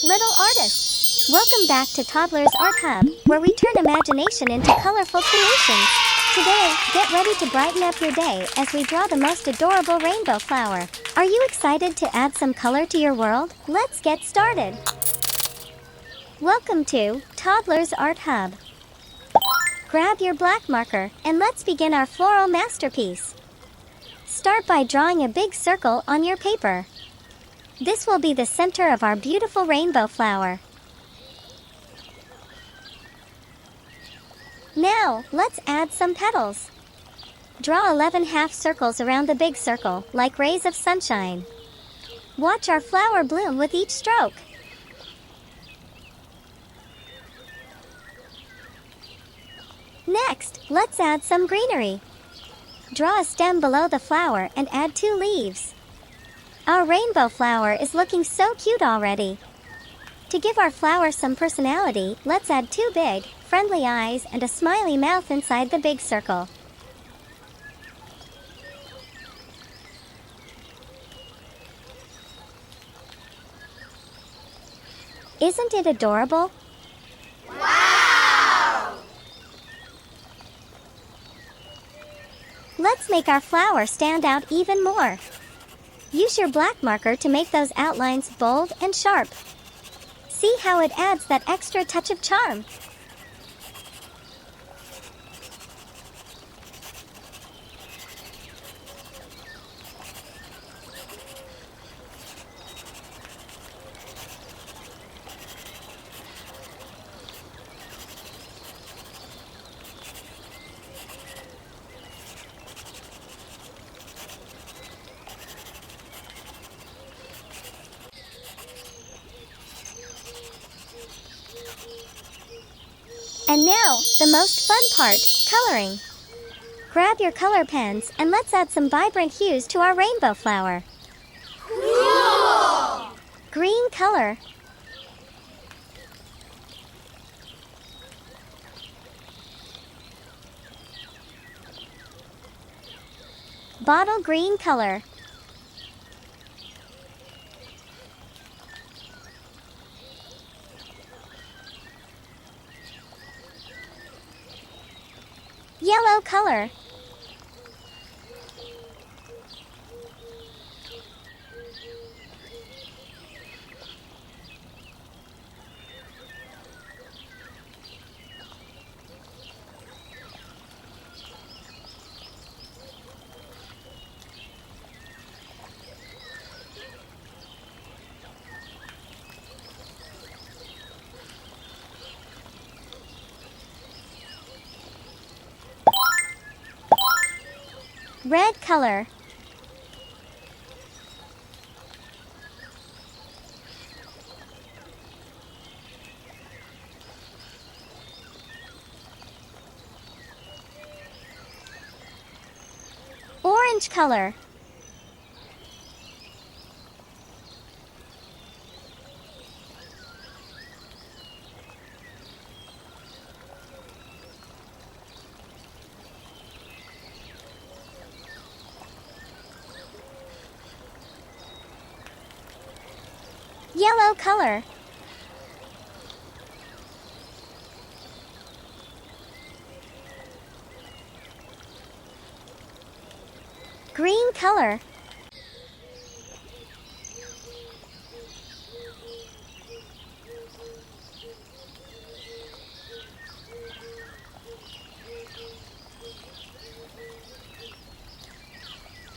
little artists! Welcome back to Toddlers Art Hub, where we turn imagination into colorful creations. Today, get ready to brighten up your day as we draw the most adorable rainbow flower. Are you excited to add some color to your world? Let's get started! Welcome to Toddlers Art Hub. Grab your black marker, and let's begin our floral masterpiece. Start by drawing a big circle on your paper. This will be the center of our beautiful rainbow flower. Now, let's add some petals. Draw 11 half circles around the big circle, like rays of sunshine. Watch our flower bloom with each stroke. Next, let's add some greenery. Draw a stem below the flower and add 2 leaves. Our rainbow flower is looking so cute already. To give our flower some personality, let's add 2 big, friendly eyes and a smiley mouth inside the big circle. Isn't it adorable? Wow! Let's make our flower stand out even more. Use your black marker to make those outlines bold and sharp. See how it adds that extra touch of charm. And now, the most fun part, coloring. Grab your color pens and let's add some vibrant hues to our rainbow flower. Cool! Green color. Bottle green color. Yellow color. Red color. Orange color. Yellow color. Green color.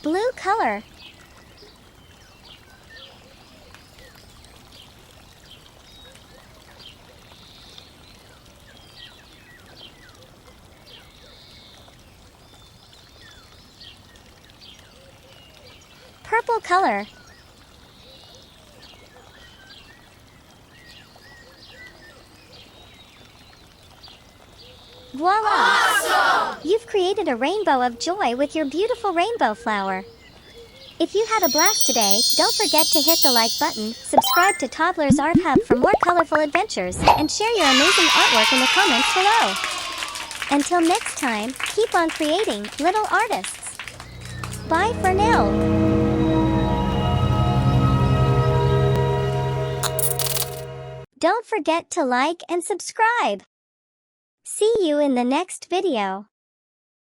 Blue color. Purple color. Voila! Awesome! You've created a rainbow of joy with your beautiful rainbow flower. If you had a blast today, don't forget to hit the like button, subscribe to Toddlers Art Hub for more colorful adventures, and share your amazing artwork in the comments below. Until next time, keep on creating, little artists. Bye for now. Don't forget to like and subscribe. See you in the next video.